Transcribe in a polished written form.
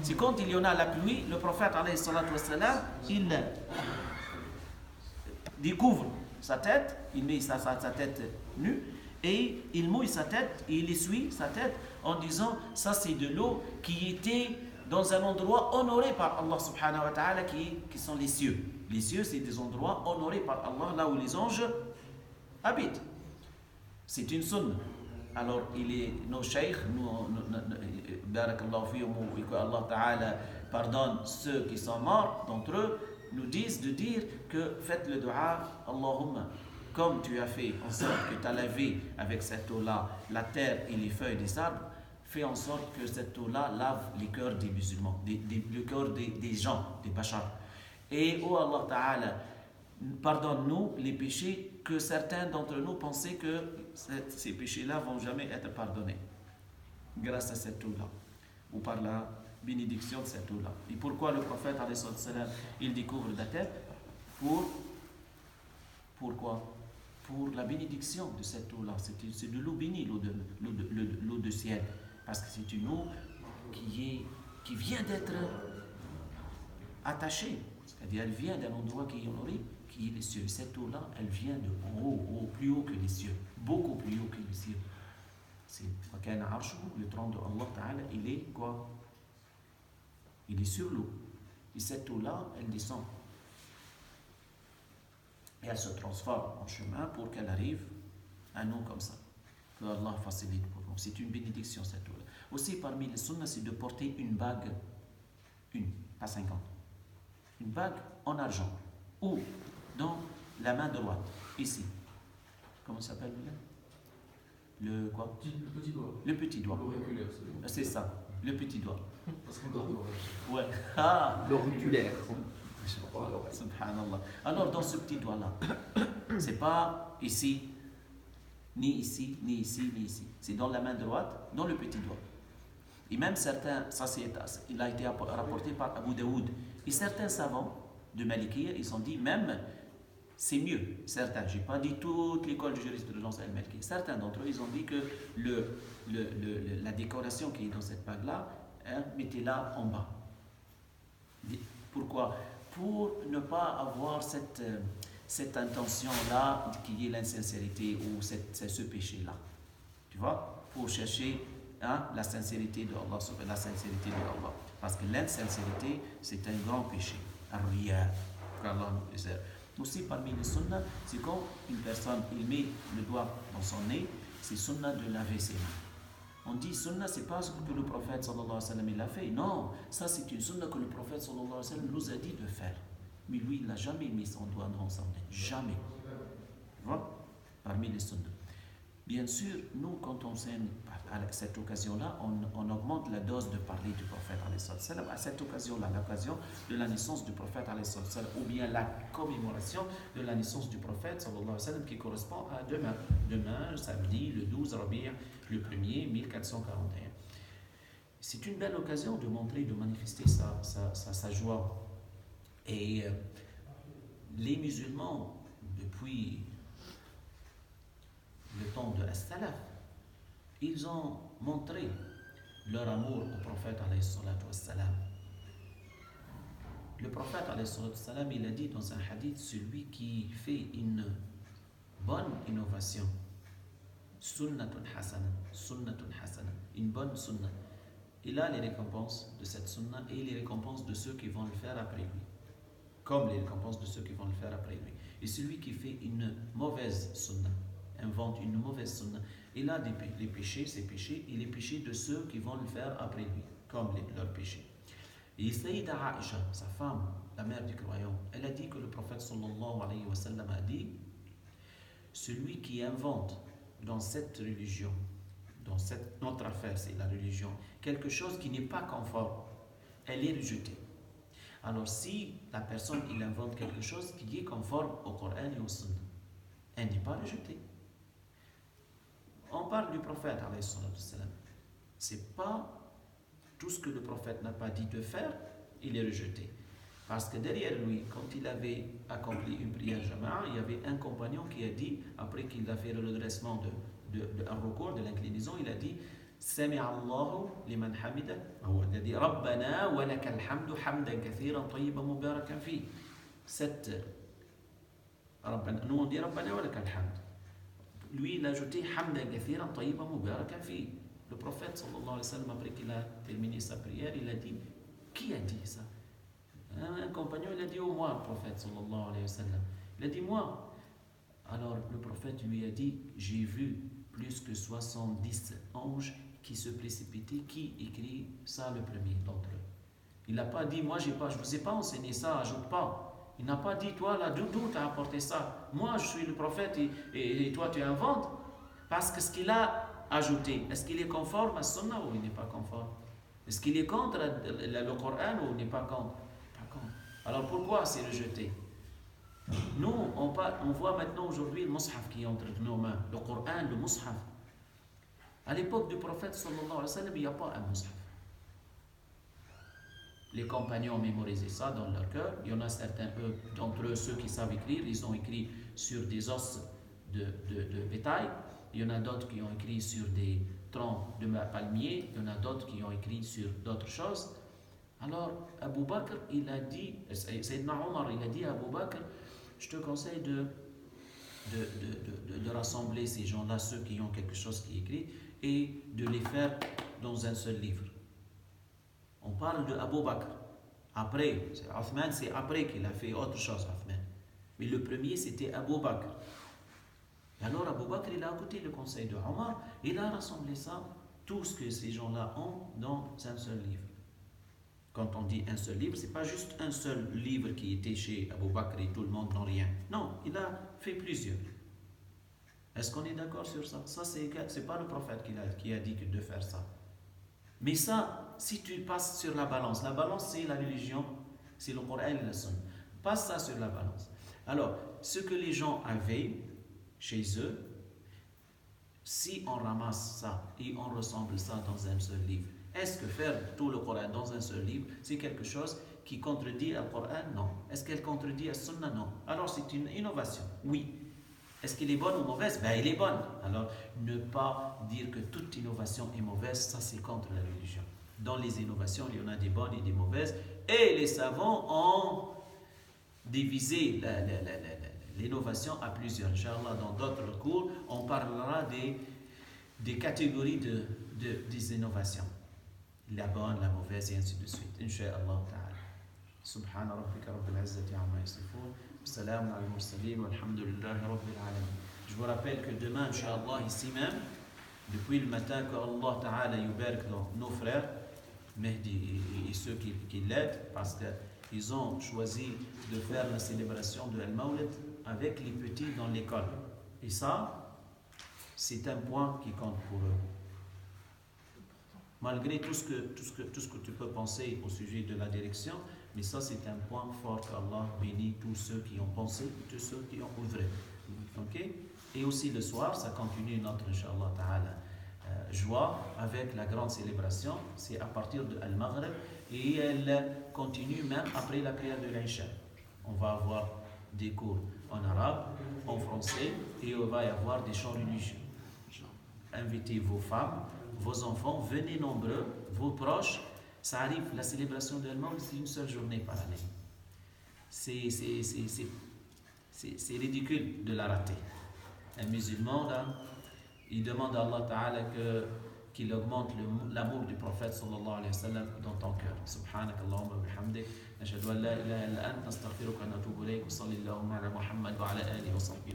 C'est quand il y en a la pluie, le prophète, alayhi salatu wassalam, il découvre sa tête, il met sa tête nue, et il mouille sa tête, et il essuie sa tête en disant, ça c'est de l'eau qui était dans un endroit honoré par Allah subhanahu wa ta'ala, qui sont les cieux. Les cieux, c'est des endroits honorés par Allah, là où les anges habitent. C'est une sunna. Alors, nos sheikhs, barakallahu fihum, et que Allah ta'ala pardonne ceux qui sont morts d'entre eux, nous disent de dire que faites le dua, Allahumma, comme tu as fait en sorte que tu as lavé avec cette eau-là la terre et les feuilles des arbres, fais en sorte que cette eau-là lave les cœurs des musulmans, le cœur des gens, des bachars. Et oh Allah Ta'ala, pardonne-nous les péchés que certains d'entre nous pensaient que ces péchés-là vont jamais être pardonnés grâce à cette eau-là ou par la bénédiction de cette eau-là. Et pourquoi le prophète il découvre la tête? Pourquoi? Pour la bénédiction de cette eau-là. C'est de l'eau bénie, l'eau de ciel. Parce que c'est une eau qui vient d'être attachée. C'est-à-dire, elle vient d'un endroit qui est honoré, qui est les cieux. Cette eau-là, elle vient de haut, plus haut que les cieux. Beaucoup plus haut que les cieux. C'est le trône de Allah Ta'ala, il est quoi? Il est sur l'eau. Et cette eau-là, elle descend. Et elle se transforme en chemin pour qu'elle arrive à nous comme ça. Que Allah facilite pour nous. C'est une bénédiction cette eau-là. Aussi parmi les sunnas, c'est de porter une bague, pas 50. Une bague en argent. Ou dans la main droite, ici. Comment ça s'appelle? Le quoi? Le petit doigt. Le petit doigt. L'auriculaire, c'est ça, le petit doigt. Parce qu'on doit. Ouais. Ah. L'auriculaire. Subhanallah. Alors dans ce petit doigt-là, c'est pas ici, ni ici, ni ici, ni ici. C'est dans la main droite, dans le petit doigt. Et même certains, il a été rapporté par Abu Daoud. Et certains savants de Malikiya, ils ont dit même, c'est mieux. Certains, je n'ai pas dit toute l'école de jurisprudence al-Malikiya. Certains d'entre eux, ils ont dit que la décoration qui est dans cette bague-là, mettez-la en bas. Pourquoi? Pour ne pas avoir cette intention-là qui est l'insincérité ou ce péché-là. Tu vois? Pour chercher la sincérité de Allah, la sincérité de Allah. Parce que l'insincérité, c'est un grand péché. Ar-riya, qu'Allah nous préserve. Aussi, parmi les sunnahs, c'est quand une personne il met le doigt dans son nez, c'est sunnah de laver ses mains. On dit sunnah, c'est pas ce que le prophète sallallahu alayhi wa sallam il a fait. Non, ça c'est une sunnah que le prophète sallallahu alayhi wa sallam nous a dit de faire. Mais lui, il n'a jamais mis son doigt dans son nez. Jamais. Tu vois? Parmi les sunnahs. Bien sûr, nous, quand on s'aime à cette occasion-là, on augmente la dose de parler du prophète à cette occasion-là, l'occasion de la naissance du prophète ou bien la commémoration de la naissance du prophète qui correspond à demain, samedi, le 12 Rabi', le 1er, 1441. C'est une belle occasion de montrer, de manifester sa joie. Et les musulmans, depuis le temps de As-Salaf, ils ont montré leur amour au prophète alayhi salatu wassalam. Le prophète alayhi salatu wassalam, il a dit dans un hadith, celui qui fait une bonne innovation, sunnatun hasana, une bonne sunna, il a les récompenses de cette sunna et les récompenses de ceux qui vont le faire après lui, comme les récompenses de ceux qui vont le faire après lui. Et celui qui fait une mauvaise sunna, invente une mauvaise sunna, il a les péchés, ses péchés, et les péchés de ceux qui vont le faire après lui, comme leurs péchés. Et Sayyida Aisha, sa femme, la mère du croyant, elle a dit que le prophète sallallahu alayhi wa sallam a dit, celui qui invente dans cette religion, dans notre affaire, c'est la religion, quelque chose qui n'est pas conforme, elle est rejetée. Alors si la personne il invente quelque chose qui est conforme au Coran et au Sunna, elle n'est pas rejetée. On parle du prophète, alayhi salatu wassalam. C'est pas tout ce que le prophète n'a pas dit de faire, il est rejeté. Parce que derrière lui, quand il avait accompli une prière jama'a, il y avait un compagnon qui a dit, après qu'il a fait le redressement un recours de l'inclinaison, il a dit, سمع الله لمن حمده هو الذي ربنا ولك الحمد حمدا كثيرا طيبا مباركا فيه. Cette ربنا, nous on dit ربنا ولك الحمد. Lui il a ajouté حمدا كثيرا طيبا مباركا فيه. Le prophète sallallahu alayhi wa sallam, après qu'il a terminé sa prière, il a dit, qui a dit ça? Un compagnon, il a dit, oh moi, prophète sallallahu alayhi wa sallam. Il a dit, moi. Alors le prophète lui a dit, j'ai vu plus que 70 anges qui se précipitaient, qui écrit ça le premier d'entre eux. Il n'a pas dit, moi je ne vous ai pas enseigné ça, ajoute pas. Il n'a pas dit, toi là, d'où tu as apporté ça? Moi je suis le prophète et toi tu inventes. Parce que ce qu'il a ajouté, est-ce qu'il est conforme à Sunna ou il n'est pas conforme? Est-ce qu'il est contre le Coran ou il n'est pas contre? Pas contre. Alors pourquoi c'est rejeté? Nous, on voit maintenant aujourd'hui le Mus'haf qui est entre nos mains, le Coran, le Mus'haf. À l'époque du prophète sallallahu alayhi wa sallam, il n'y a pas un Mus'haf. Les compagnons ont mémorisé ça dans leur cœur. Il y en a certains d'entre eux, ceux qui savent écrire, ils ont écrit sur des os de bétail. Il y en a d'autres qui ont écrit sur des troncs de palmiers. Il y en a d'autres qui ont écrit sur d'autres choses. Alors, Abu Bakr, il a dit, Sayyidina Omar, il a dit à Abu Bakr, je te conseille de rassembler ces gens-là, ceux qui ont quelque chose qui est écrit, et de les faire dans un seul livre. On parle de Abu Bakr. Après, Othman, c'est après qu'il a fait autre chose, Othman. Mais le premier, c'était Abu Bakr. Et alors Abu Bakr, il a écouté le conseil de Omar, il a rassemblé ça, tout ce que ces gens-là ont, dans un seul livre. Quand on dit un seul livre, ce n'est pas juste un seul livre qui était chez Abu Bakr et tout le monde n'en rien. Non, il a fait plusieurs. Est-ce qu'on est d'accord sur ça? Ça, c'est pas le prophète qui a dit de faire ça. Mais ça, si tu passes sur la balance c'est la religion, c'est le Coran et la Sunna. Passe ça sur la balance. Alors, ce que les gens avaient chez eux, si on ramasse ça et on ressemble ça dans un seul livre, est-ce que faire tout le Coran dans un seul livre, c'est quelque chose qui contredit le Coran? Non. Est-ce qu'elle contredit la Sunna? Non. Alors c'est une innovation? Oui. Est-ce qu'elle est bonne ou mauvaise? Ben, elle est bonne. Alors ne pas dire que toute innovation est mauvaise, ça c'est contre la religion. Dans les innovations, il y en a des bonnes et des mauvaises. Et les savants ont divisé l'innovation à plusieurs. Inch'Allah, dans d'autres cours, on parlera des catégories des innovations. La bonne, la mauvaise et ainsi de suite. Inch'Allah ta'ala. Subhana rabbika rabbil izzati amma yasifun. Salam ala al-mursalin walhamdulillahi rabbil alamin. Je vous rappelle que demain, Inch'Allah, ici même, depuis le matin, que Allah ta'ala yubarak dans nos frères, Mehdi et ceux qui l'aident, parce qu'ils ont choisi de faire la célébration de Al-Mawlid avec les petits dans l'école. Et ça, c'est un point qui compte pour eux. Malgré tout ce que tu peux penser au sujet de la direction, mais ça c'est un point fort qu'Allah bénit tous ceux qui ont pensé, tous ceux qui ont œuvré. Okay? Et aussi le soir, ça continue notre Inch'Allah Ta'ala joie avec la grande célébration, c'est à partir de Al-Maghrib et elle continue même après la prière de l'Isha. On va avoir des cours en arabe, en français et il va y avoir des chants religieux. Invitez vos femmes, vos enfants, venez nombreux, vos proches. Ça arrive, la célébration de Al-Mawlid, c'est une seule journée par année. C'est ridicule de la rater. Un musulman, là, il demande à Allah Ta'ala qu'il augmente l'amour du prophète sallallahu alayhi wa sallam dans ton cœur. Subhanak Allahumma wa bihamdik. Nashhadu an la ilaha illa anta nastaghfiruka wa natubu ilayk. Wa sallallahu ala Muhammad wa ala alihi wa sahbihi.